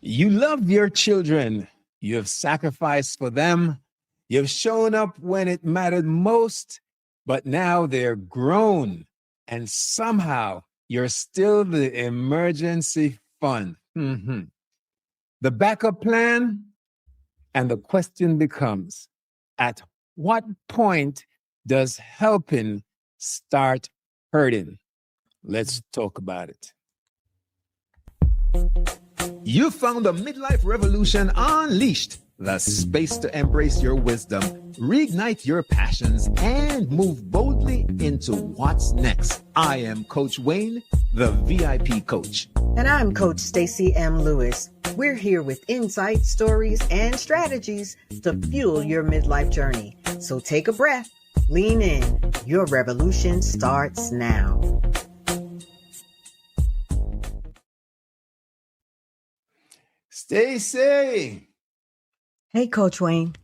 You love your children. You have sacrificed for them. You've shown up when it mattered most, but now they're grown. And somehow you're still the emergency fund. The backup plan. And the question becomes, at what point does helping start hurting? Let's talk about it. You found the Midlife Revolution Unleashed, the space to embrace your wisdom, reignite your passions, and move boldly into what's next. I am Coach Wayne, the VIP coach. And I'm Coach Stacy M. Lewis. We're here with insights, stories, and strategies to fuel your midlife journey. So take a breath, lean in. Your revolution starts now. Stacy. Hey, Coach Wayne.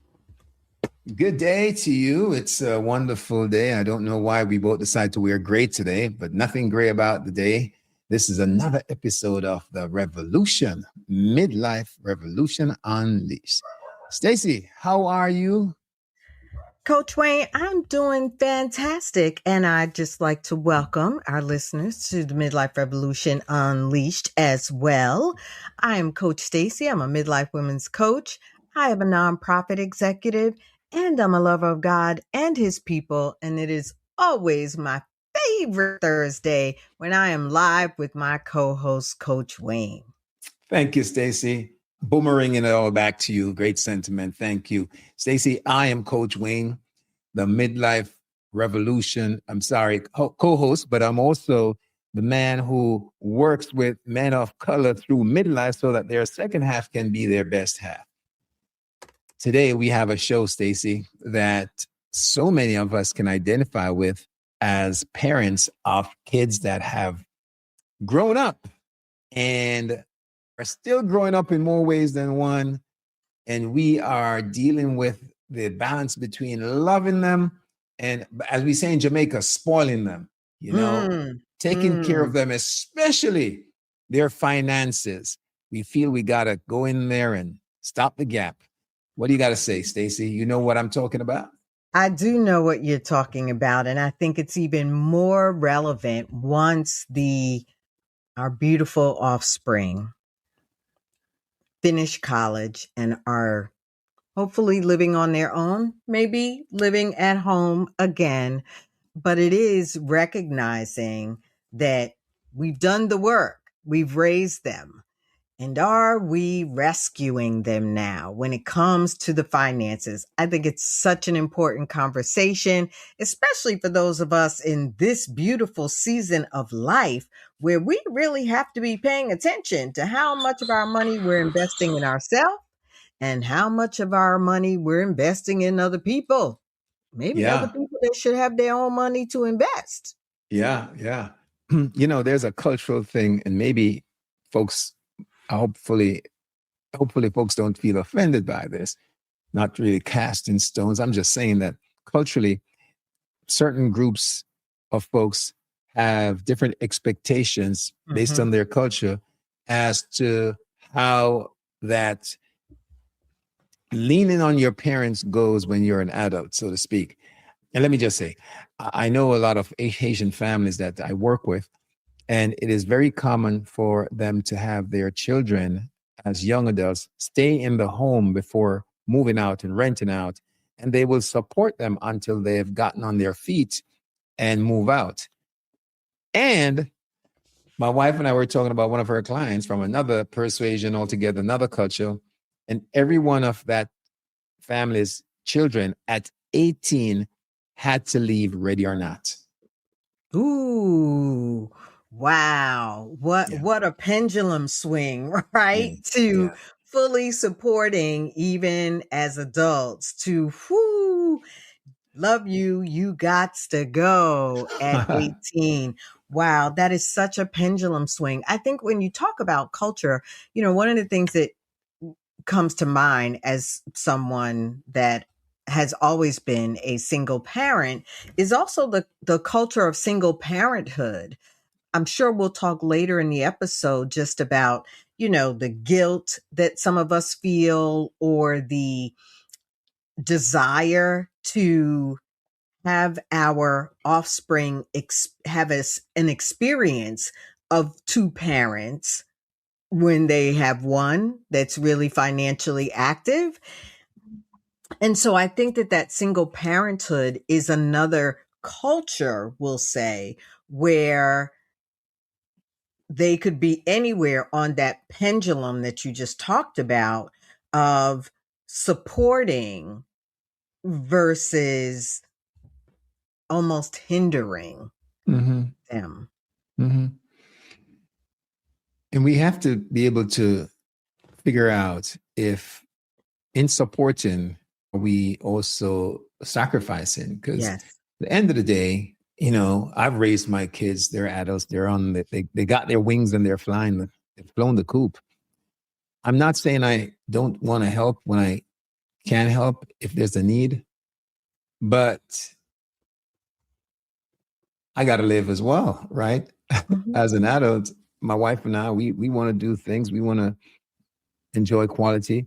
Good day to you. It's a wonderful day. I don't know why we both decided to wear gray today, but nothing gray about the day. This is another episode of the Revolution, Midlife Revolution Unleashed. Stacy, how are you? Coach Wayne, I'm doing fantastic. And I'd just like to welcome our listeners to the Midlife Revolution Unleashed as well. I am Coach Stacy. I'm a midlife women's coach. I am a nonprofit executive, and I'm a lover of God and his people. And it is always my favorite Thursday when I am live with my co-host, Coach Wayne. Thank you, Stacy. Boomeranging it all back to you. Great sentiment. Thank you. Stacy, I am Coach Wayne, the Midlife Revolution, co-host, but I'm also the man who works with men of color through midlife so that their second half can be their best half. Today, we have a show, Stacy, that so many of us can identify with as parents of kids that have grown up and are still growing up in more ways than one. And we are dealing with the balance between loving them and, as we say in Jamaica, spoiling them, taking care of them, especially their finances. We feel we got to go in there and stop the gap. What do you got to say, Stacy? You know what I'm talking about? I do know what you're talking about, and I think it's even more relevant once our beautiful offspring finish college and are hopefully living on their own, maybe living at home again. But it is recognizing that we've done the work, we've raised them. And are we rescuing them now when it comes to the finances? I think it's such an important conversation, especially for those of us in this beautiful season of life where we really have to be paying attention to how much of our money we're investing in ourselves and how much of our money we're investing in other people. Maybe other people that should have their own money to invest. Yeah. There's a cultural thing, and maybe hopefully folks don't feel offended by this. Not really casting stones. I'm just saying that culturally, certain groups of folks have different expectations based on their culture as to how that leaning on your parents goes when you're an adult, so to speak. And let me just say, I know a lot of Asian families that I work with, and it is very common for them to have their children as young adults stay in the home before moving out and renting out, and they will support them until they have gotten on their feet and move out. And my wife and I were talking about one of her clients from another persuasion altogether, another culture, and every one of that family's children at 18 had to leave ready or not. Ooh. Wow. What a pendulum swing, right? To fully supporting even as adults to love you, you gots to go at 18. Wow, that is such a pendulum swing. I think when you talk about culture, one of the things that comes to mind as someone that has always been a single parent is also the culture of single parenthood. I'm sure we'll talk later in the episode just about, the guilt that some of us feel, or the desire to have our offspring have an experience of two parents when they have one that's really financially active. And so I think that single parenthood is another culture, we'll say, where they could be anywhere on that pendulum that you just talked about, of supporting versus almost hindering Mm-hmm. them. Mm-hmm. And we have to be able to figure out if in supporting, we also sacrificing, because at Yes. the end of the day, I've raised my kids, they're adults, they're they got their wings and they're flying, they've flown the coop. I'm not saying I don't want to help when I can help if there's a need, but I got to live as well, right? Mhm. As an adult, my wife and I, we want to do things, we want to enjoy quality.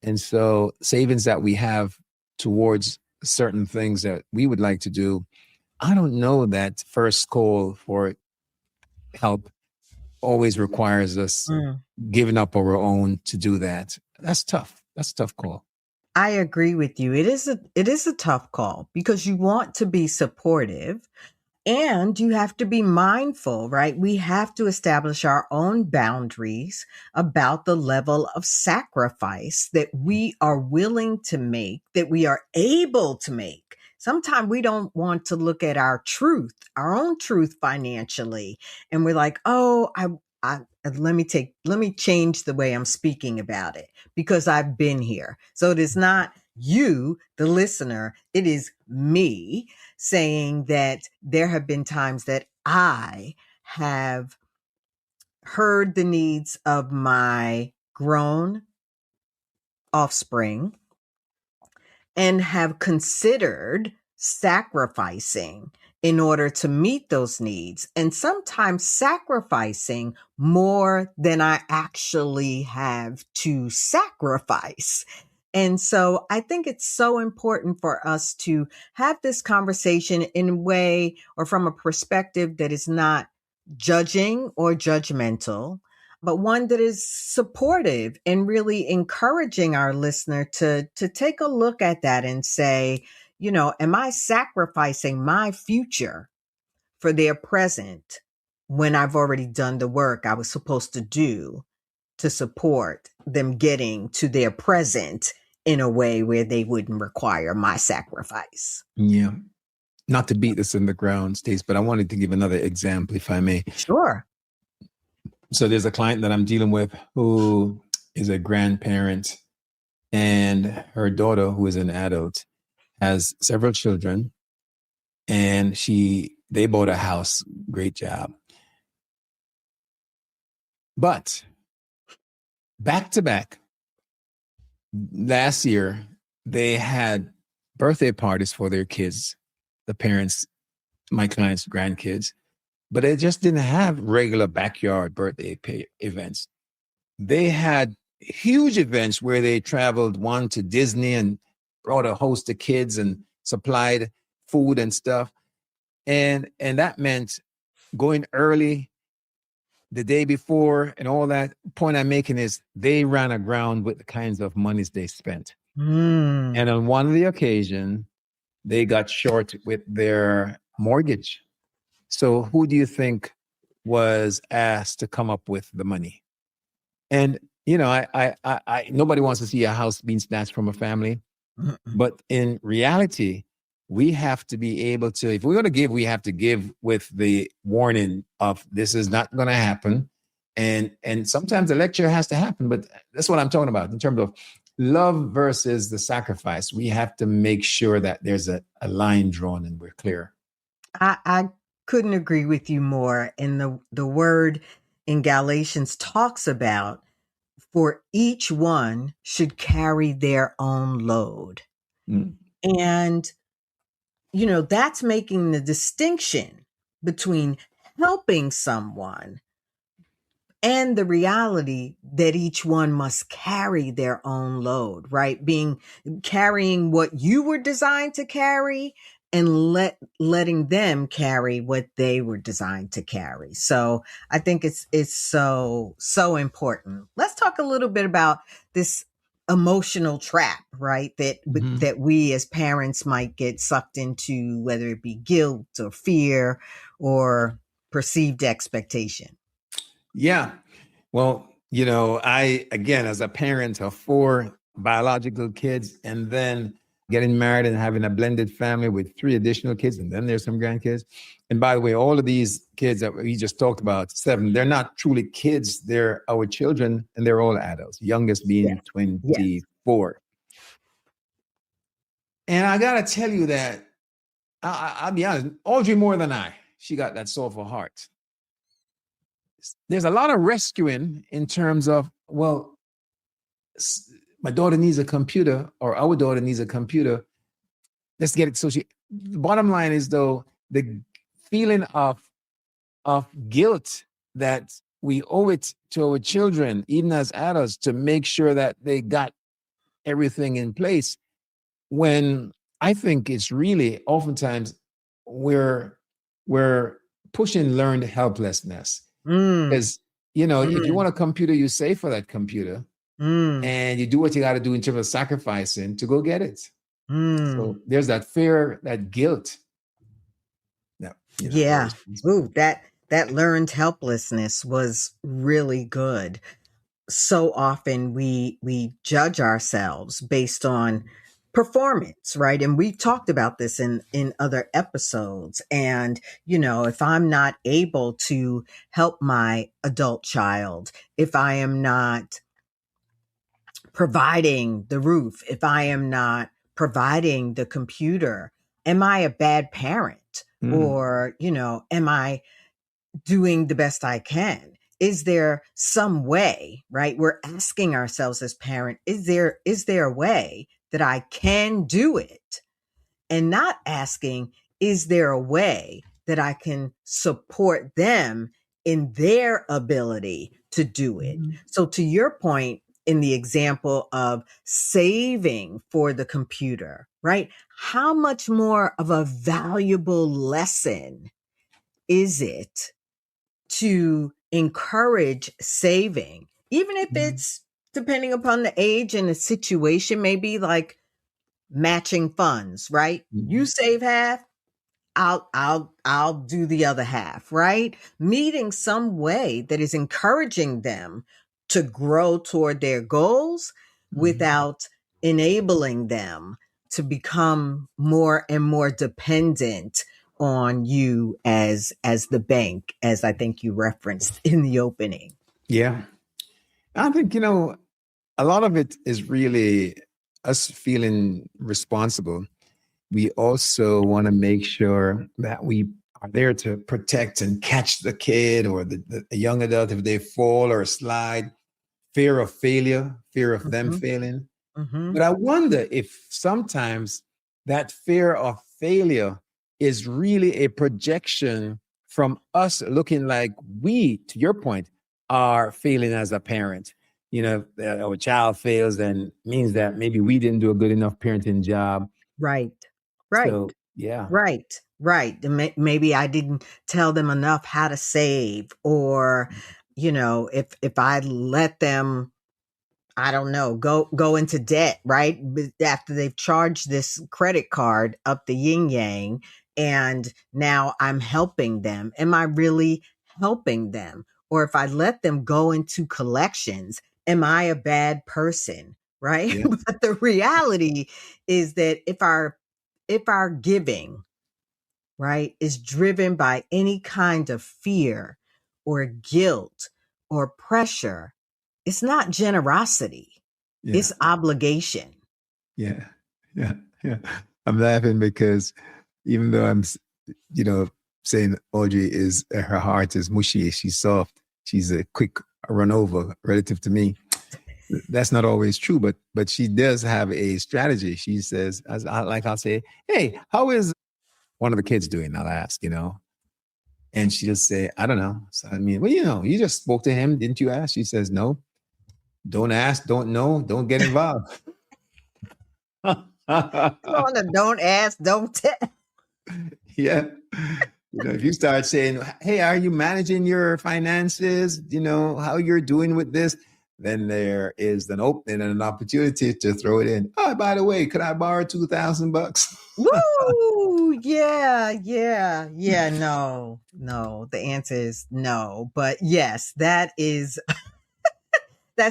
And so savings that we have towards certain things that we would like to do, I don't know that first call for help always requires us Mm. giving up our own to do that. That's tough. That's a tough call. I agree with you. It is a tough call because you want to be supportive. And you have to be mindful, right? We have to establish our own boundaries about the level of sacrifice that we are willing to make, that we are able to make. Sometimes we don't want to look at our own truth financially. And we're like, oh, let me change the way I'm speaking about it because I've been here. So it is not you, the listener, it is me saying that there have been times that I have heard the needs of my grown offspring and have considered sacrificing in order to meet those needs, and sometimes sacrificing more than I actually have to sacrifice. And so I think it's so important for us to have this conversation in a way or from a perspective that is not judging or judgmental, but one that is supportive and really encouraging our listener to take a look at that and say, am I sacrificing my future for their present when I've already done the work I was supposed to do to support them getting to their present in a way where they wouldn't require my sacrifice? Yeah. Not to beat this in the ground, Stace, but I wanted to give another example, if I may. Sure. So there's a client that I'm dealing with who is a grandparent, and her daughter, who is an adult, has several children, and they bought a house. Great job. But back to back, last year, they had birthday parties for their kids, the parents, my clients' grandkids, but they just didn't have regular backyard birthday events. They had huge events where they traveled, one to Disney and brought a host of kids and supplied food and stuff. And that meant going early the day before and all that. Point I'm making is they ran aground with the kinds of monies they spent. Mm. And on one of the occasions, they got short with their mortgage. So who do you think was asked to come up with the money? And nobody wants to see a house being snatched from a family. Mm-mm. But in reality, we have to be able to, if we're going to give, we have to give with the warning of this is not going to happen. And sometimes the lecture has to happen, but that's what I'm talking about in terms of love versus the sacrifice. We have to make sure that there's a line drawn and we're clear. I couldn't agree with you more. And the word in Galatians talks about, for each one should carry their own load. Mm. And, that's making the distinction between helping someone and the reality that each one must carry their own load, right? Carrying what you were designed to carry and letting them carry what they were designed to carry. So I think it's so important. Let's talk a little bit about this emotional trap, right? Mhm. That we as parents might get sucked into, whether it be guilt or fear or perceived expectation. Yeah. Well, I, again, as a parent of four biological kids, and then getting married and having a blended family with three additional kids, and then there's some grandkids. And by the way, all of these kids that we just talked about, seven, they're not truly kids. They're our children, and they're all adults, youngest being Yes. Yes. 24. And I got to tell you that, I'll be honest, Audrey more than I. She got that soulful heart. There's a lot of rescuing in terms of, well, my daughter needs a computer, or our daughter needs a computer. Let's get it. So the bottom line is, though, the feeling of guilt that we owe it to our children, even as adults, to make sure that they got everything in place. When I think it's really oftentimes we're we're pushing learned helplessness. Mm, Because, if you mm, want a computer, you save for that computer mm, and you do what you got to do in terms of sacrificing to go get it. mm. So there's that fear, that guilt that, we're Yeah. responsible. Ooh, that learned helplessness was really good. So often we judge ourselves based on performance, right? And we talked about this in other episodes. And if I'm not able to help my adult child, if I am not providing the roof, if I am not providing the computer, am I a bad parent? Mm, Or, am I doing the best I can? Is there some way, right? We're asking ourselves as parent, is there a way that I can do it? And not asking, is there a way that I can support them in their ability to do it? mm, So, to your point, in the example of saving for the computer, right? How much more of a valuable lesson is it to encourage saving, even if mm, it's depending upon the age and the situation, maybe like matching funds, right? You mm, save half, I'll do the other half, right? Meeting some way that is encouraging them to grow toward their goals mm. without enabling them to become more and more dependent on you as the bank, as I think you referenced in the opening. Yeah. I think, a lot of it is really us feeling responsible. We also want to make sure that we are there to protect and catch the kid or the young adult if they fall or slide. Fear of failure, fear of them Hmm. failing. Hmm. But I wonder if sometimes that fear of failure is really a projection from us looking like we, to your point, are failing as a parent. Our child fails, then means that maybe we didn't do a good enough parenting job. Right, right. So, yeah. Right, right. Maybe I didn't tell them enough how to save, or if I let them, I don't know, go into debt, right? After they've charged this credit card up the yin yang, and now I'm helping them. Am I really helping them? Or if I let them go into collections, am I a bad person? Right. Yeah. But the reality is that if our giving, right, is driven by any kind of fear or guilt or pressure, it's not generosity, Yeah. it's obligation. Yeah. Yeah. Yeah. I'm laughing because even though you know, saying Audrey is her heart is mushy, she's soft, she's a quick run over relative to me. That's not always true, but she does have a strategy. She says, I'll say, hey, how is one of the kids doing? I'll ask, And she just say, I don't know. So I mean, well, you just spoke to him, didn't you ask? She says, no, don't ask, don't know, don't get involved. On a don't ask, don't tell. Yeah. If you start saying, hey, are you managing your finances? How you're doing with this? Then there is an opening and an opportunity to throw it in. Oh, by the way, could I borrow $2,000? Woo! Yeah. No. The answer is no. But yes, that's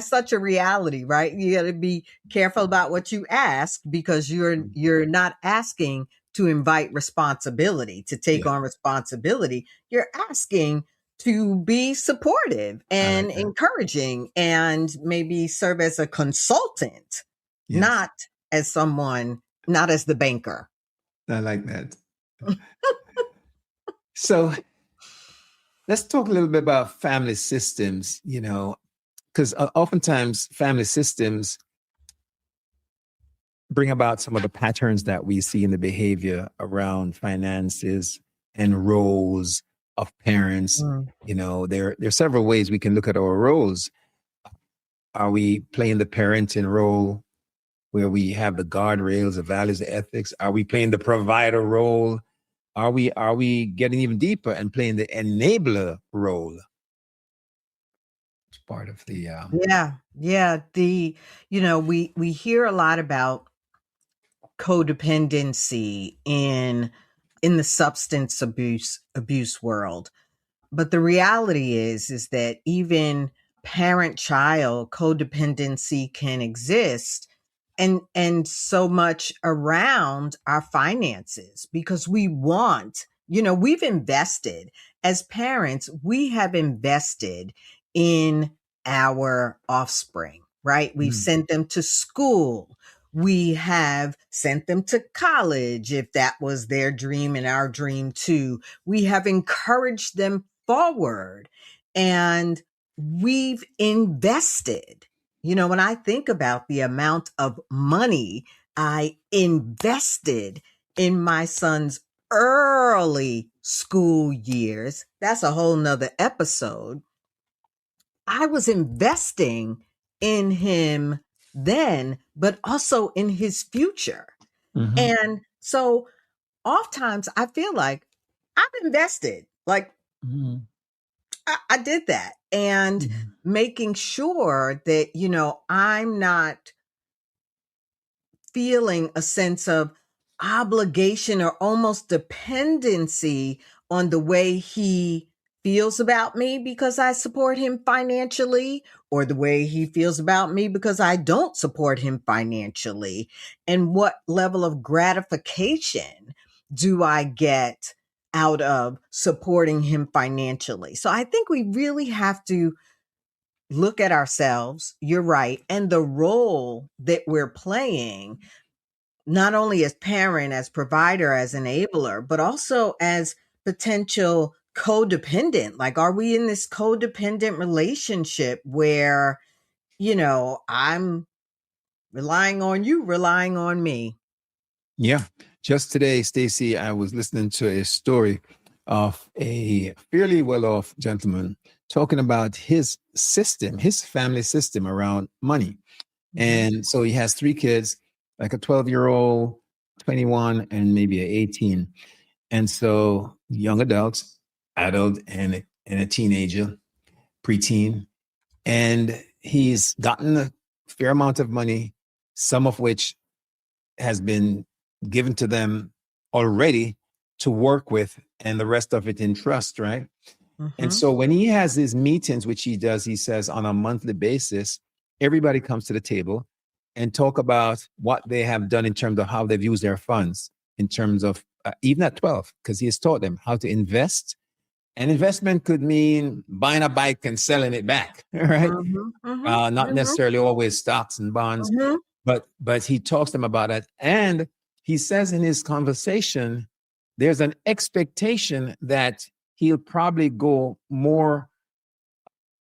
such a reality, right? You got to be careful about what you ask because you're not asking to invite responsibility, to take Yeah, on responsibility. You're asking to be supportive I and like that. encouraging and maybe serve as a consultant, Yes, not as someone, not as the banker. I like that. So let's talk a little bit about family systems, because oftentimes family systems bring about some of the patterns that we see in the behavior around finances and roles of parents. Mm. There are several ways we can look at our roles. Are we playing the parenting role where we have the guardrails, the values, the ethics? Are we playing the provider role? Are we getting even deeper and playing the enabler role? It's part of the Yeah. We hear a lot about codependency in the substance abuse world. But the reality is that even parent child codependency can exist and so much around our finances because we've invested as parents, we have invested in our offspring, right? We've Mm. sent them to school. We have sent them to college if that was their dream and our dream too. We have encouraged them forward and we've invested. When I think about the amount of money I invested in my son's early school years, that's a whole nother episode. I was investing in him then, but also in his future. Mhm. And so oftentimes I feel like I've invested. Like Mhm. I did that and Mhm. making sure that, I'm not feeling a sense of obligation or almost dependency on the way he feels about me because I support him financially, or the way he feels about me because I don't support him financially. And what level of gratification do I get out of supporting him financially? So I think we really have to look at ourselves, you're right, and the role that we're playing, not only as parent, as provider, as enabler, but also as potential codependent. Like, are we in this codependent relationship where, I'm relying on you, relying on me? Yeah. Just today, Stacy, I was listening to a story of a fairly well-off gentleman talking about his system, his family system around money. Mhm. And so he has three kids, like a 12-year-old, 21, and maybe an 18. And so young adults, adult, and a teenager, preteen. And he's gotten a fair amount of money, some of which has been given to them already to work with, and the rest of it in trust, right? And Mhm. so when he has his meetings, which he does, he says on a monthly basis, everybody comes to the table and talk about what they have done in terms of how they've used their funds, in terms of even at 12, because he has taught them how to invest. And investment could mean buying a bike and selling it back, right? Mhm. Mhm. Not Mhm. necessarily always stocks and bonds, Mhm. but he talks to them about it. And he says in his conversation, there's an expectation that he'll probably get more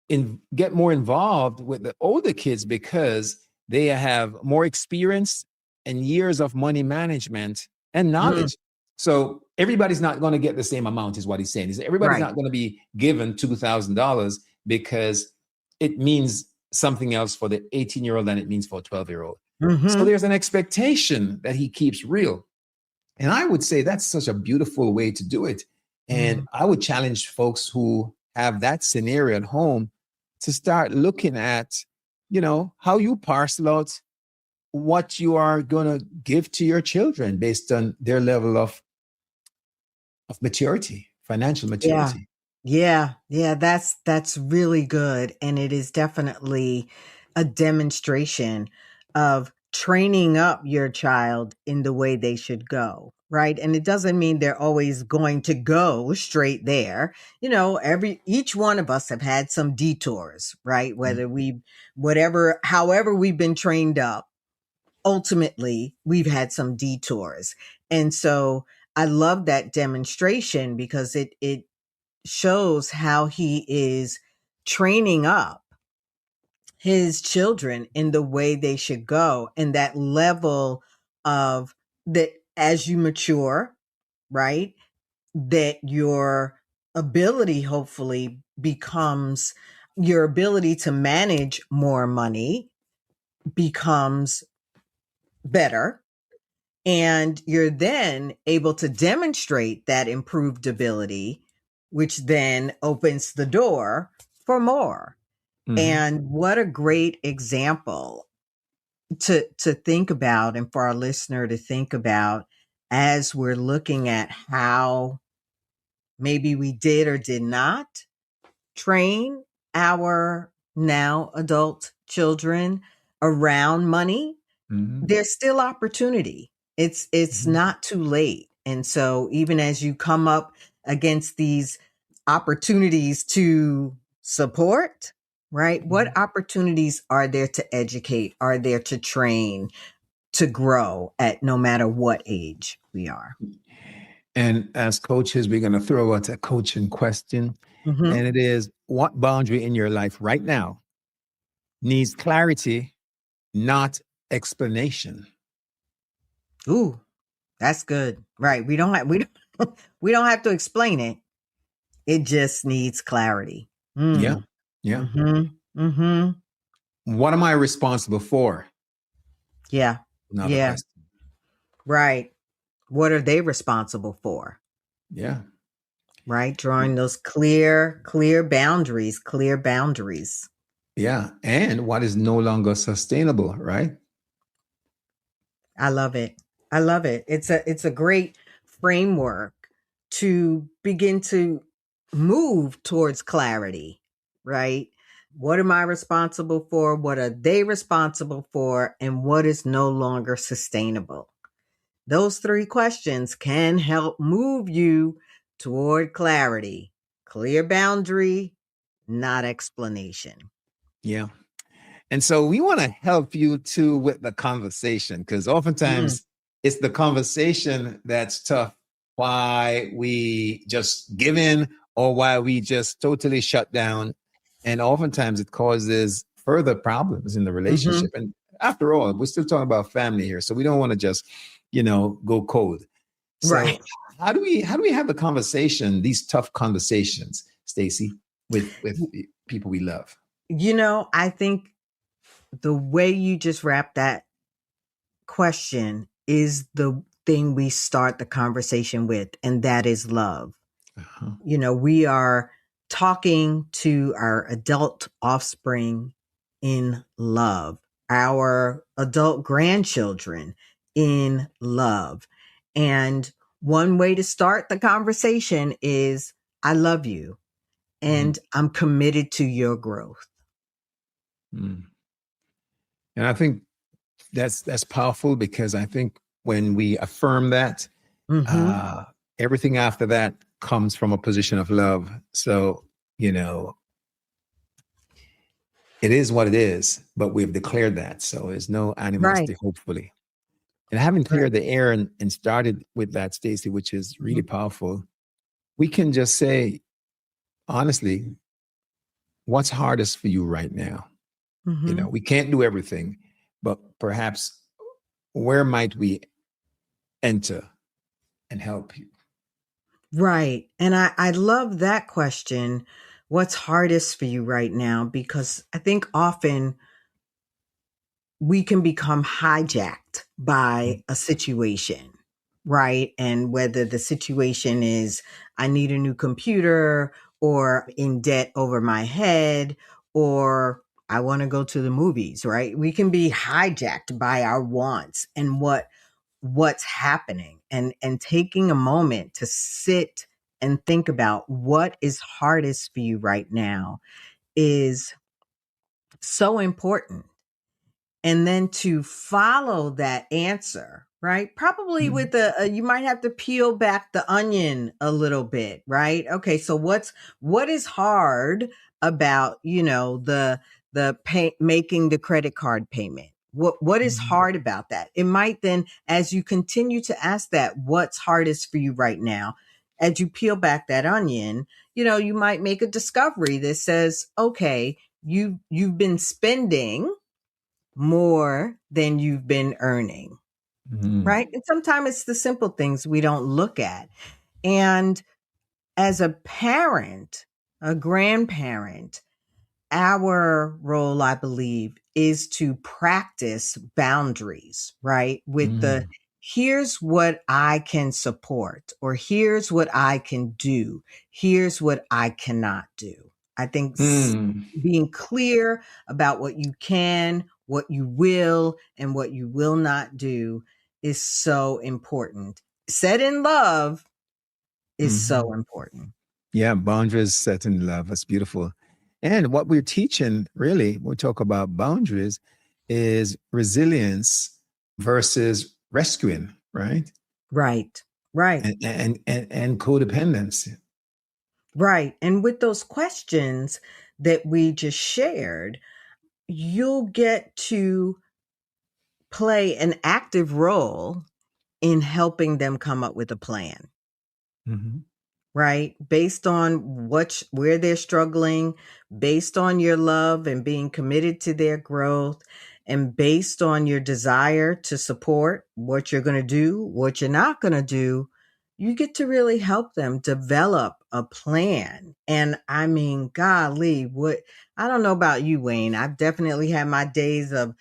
involved with the older kids because they have more experience and years of money management and Mm. knowledge. So everybody's not going to get the same amount, is what he's saying. He said everybody's Right. not going to be given $2,000 because it means something else for the 18-year-old than it means for a 12-year-old. So Mm-hmm. there's an expectation that he keeps real. And I would say that's such a beautiful way to do it. And Mm. I would challenge folks who have that scenario at home to start looking at, how you parcel out what you are going to give to your children based on their level of maturity, financial Yeah. maturity. Yeah. Yeah. That's really good. And it is definitely a demonstration of training up your child in the way they should go. Right. And it doesn't mean they're always going to go straight there. Each one of us have had some detours, right? Mm. However we've been trained up, ultimately we've had some detours. And so I love that demonstration because it shows how he is training up his children in the way they should go, and that level of that as you mature, right? That your ability hopefully becomes your ability to manage more money becomes better, and you're then able to demonstrate that improved ability, which then opens the door for more. Mhm. And what a great example to think about, and for our listener to think about, as we're looking at how maybe we did or did not train our now adult children around money. Mhm. There's still opportunity. It's Mhm. not too late. And so even as you come up against these opportunities to support, right? Mhm. What opportunities are there to educate? Are there to train, to grow at no matter what age we are? And as coaches, we're going to throw out a coaching question. Hmm. And it is, what boundary in your life right now needs clarity, not explanation? Ooh, that's good. Right. We don't have to explain it. It just needs clarity. Yeah. Mm. Yeah. Mm-hmm. Mm-hmm. What am I responsible for? Yeah. Another Yeah. question. Right. What are they responsible for? Yeah. Right. Drawing those clear boundaries, clear boundaries. Yeah. And what is no longer sustainable, right? I love it. I love it. It's a great framework to begin to move towards clarity, right? What am I responsible for? What are they responsible for? And what is no longer sustainable? Those three questions can help move you toward clarity, clear boundary, not explanation. Yeah. And so we want to help you too with the conversation because Mm, oftentimes it's the conversation that's tough. Why we just give in or why we just totally shut down. And oftentimes it causes further problems in the hmm. relationship. And after all, we're still talking about family here. So we don't want to just, go cold. Right. So how do we have the conversation, these tough conversations, Stacy, with the people we love? I think the way you just wrapped that question is the thing we start the conversation with, and that is love. Uh-huh. We are talking to our adult offspring in love, our adult grandchildren in love. And one way to start the conversation is, I love you Mhm. and I'm committed to your growth. Mm. And I think that's powerful because I think when we affirm that, Hmm. uh, everything after that comes from a position of love. So, you know, it is what it is, but we've declared that. So there's no Right. animosity, hopefully. And having Right. cleared the air and started with that, Stacy, which is really Hmm. powerful, we can just say, honestly, what's hardest for you right now? Hmm. We can't do everything, but perhaps where might we enter and help you. Right. And I love that question. What's hardest for you right now? Because I think often we can become hijacked by a situation, right? And whether the situation is, I need a new computer, or in debt over my head, or I want to go to the movies, right? We can be hijacked by our wants and what's happening, and taking a moment to sit and think about what is hardest for you right now is so important. And then to follow that answer, right? Probably Mhm. with you might have to peel back the onion a little bit, right? Okay, so what is hard about, the making the credit card payment? What is Mhm. hard about that? It might then, as you continue to ask that, what's hardest for you right now, as you peel back that onion, you might make a discovery that says, okay, you've been spending more than you've been earning, Mhm. right? And sometimes it's the simple things we don't look at. And as a parent, a grandparent, our role, I believe, is to practice boundaries, right? With the, Mhm. here's what I can support, or here's what I can do, here's what I cannot do. I think Mm. being clear about what you can, what you will, and what you will not do is so important. Said in love is so Mhm. important. Yeah, boundaries set in love. That's beautiful. And what we're teaching, really, when we talk about boundaries, is resilience versus rescuing, right? Right, right. And codependence. Right. And with those questions that we just shared, you'll get to play an active role in helping them come up with a plan, Mhm. right? Based on where they're struggling, based on your love and being committed to their growth, and based on your desire to support what you're going to do, what you're not going to do, you get to really help them develop a plan. And I mean, golly, I don't know about you, Wayne. I've definitely had my days of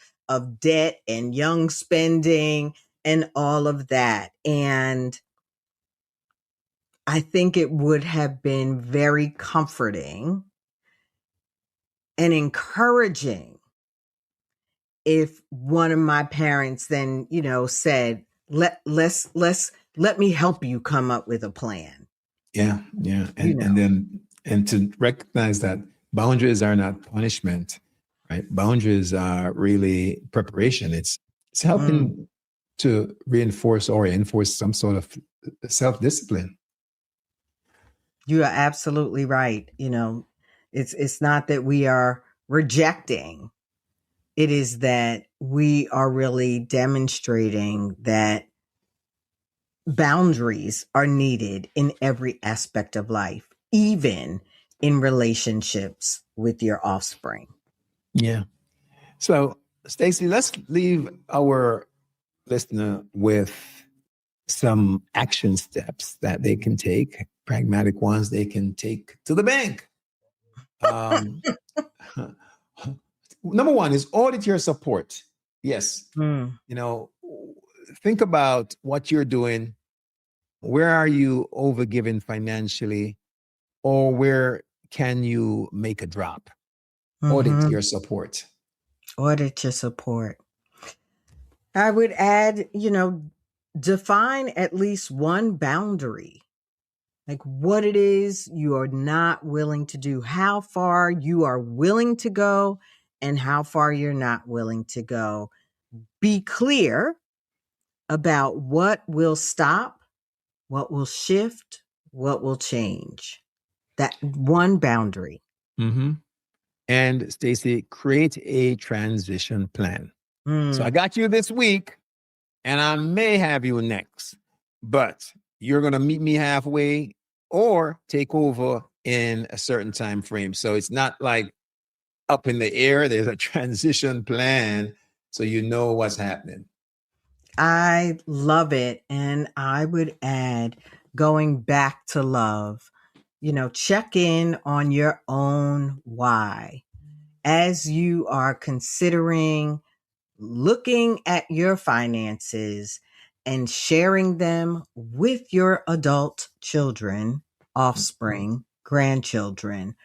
debt and young spending and all of that. And I think it would have been very comforting and encouraging if one of my parents then, said, let me help you come up with a plan, Yeah, yeah. you And know. then and to recognize that boundaries are not punishment, right? Boundaries are really preparation. It's Mm, helping to reinforce or enforce some sort of self-discipline. you are absolutely right. It's not that we are rejecting. It is that we are really demonstrating that boundaries are needed in every aspect of life, even in relationships with your offspring. Yeah. So, Stacy, let's leave our listener with some action steps that they can take, pragmatic ones they can take to the bank. Um, Number one is audit your support. Yes. Mm, You know, think about what you're doing. Where are you overgiving financially, or where can you make a drop? Audit hmm your support. Audit your support. I would add, define at least one boundary, like what it is you are not willing to do, how far you are willing to go, and how far you're not willing to go. Be clear about what will stop, what will shift, what will change. That one boundary. Mm-hmm. And Stacy, create a transition plan. So I Mm, got you this week, and I may have you next, but you're going to meet me halfway or take over in a certain time frame. So it's not like up in the air. There's a transition plan, so you know what's happening. I love it. And I would add going back to love, check in on your own why. As you are considering looking at your finances and sharing them with your adult children, offspring, grandchildren,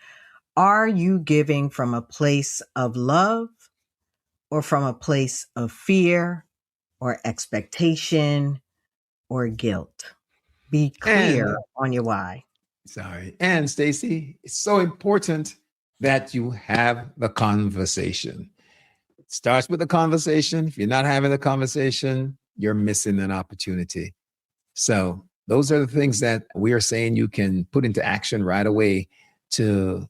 are you giving from a place of love or from a place of fear or expectation or guilt? Be And clear on your why. sorry. And Stacy, it's so important that you have the conversation. It starts with the conversation. If you're not having the conversation, you're missing an opportunity. So those are the things that we are saying you can put into action right away to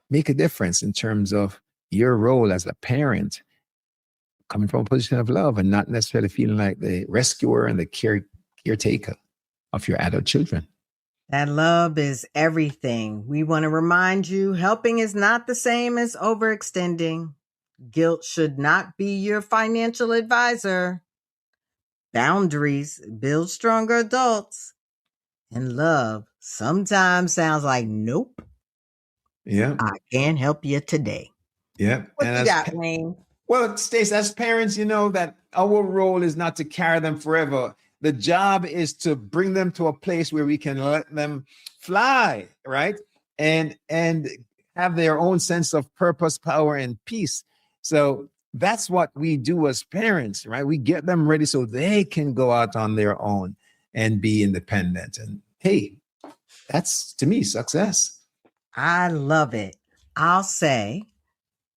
make a difference in terms of your role as a parent, coming from a position of love and not necessarily feeling like the rescuer and the caretaker of your adult children. That love is everything. We want to remind you helping is not the same as overextending. Guilt should not be your financial advisor. Boundaries build stronger adults. And love sometimes sounds like, nope, Yeah. I can't help you today. Yeah. What you got, Wayne? Well, Stacey, as parents, you know that our role is not to carry them forever. The job is to bring them to a place where we can let them fly, right? And have their own sense of purpose, power, and peace. So that's what we do as parents, right? We get them ready so they can go out on their own and be independent. And hey, that's to me success. I love it. I'll say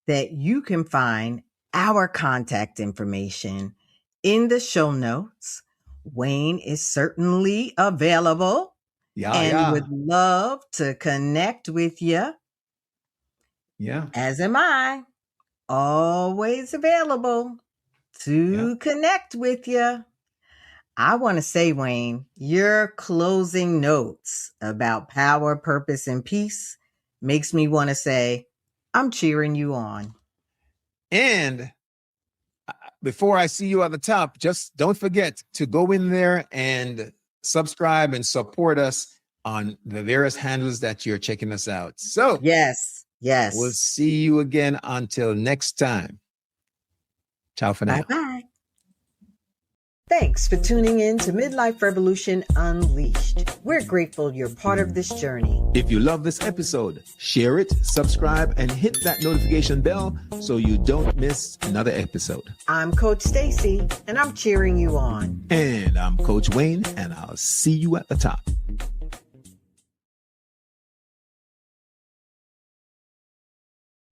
that you can find our contact information in the show notes. Wayne is certainly available and Yeah. would love to connect with you. Yeah. As am I, always available to connect with you. I want to say, Wayne, your closing notes about power, purpose, and peace makes me want to say, I'm cheering you on. And before I see you at the top, just don't forget to go in there and subscribe and support us on the various handles that you're checking us out. So, yes. We'll see you again until next time. Ciao for now. Bye-bye. Thanks for tuning in to Midlife Revolution Unleashed. We're grateful you're part of this journey. If you love this episode, share it, subscribe, and hit that notification bell so you don't miss another episode. I'm Coach Stacy, and I'm cheering you on. And I'm Coach Wayne, and I'll see you at the top.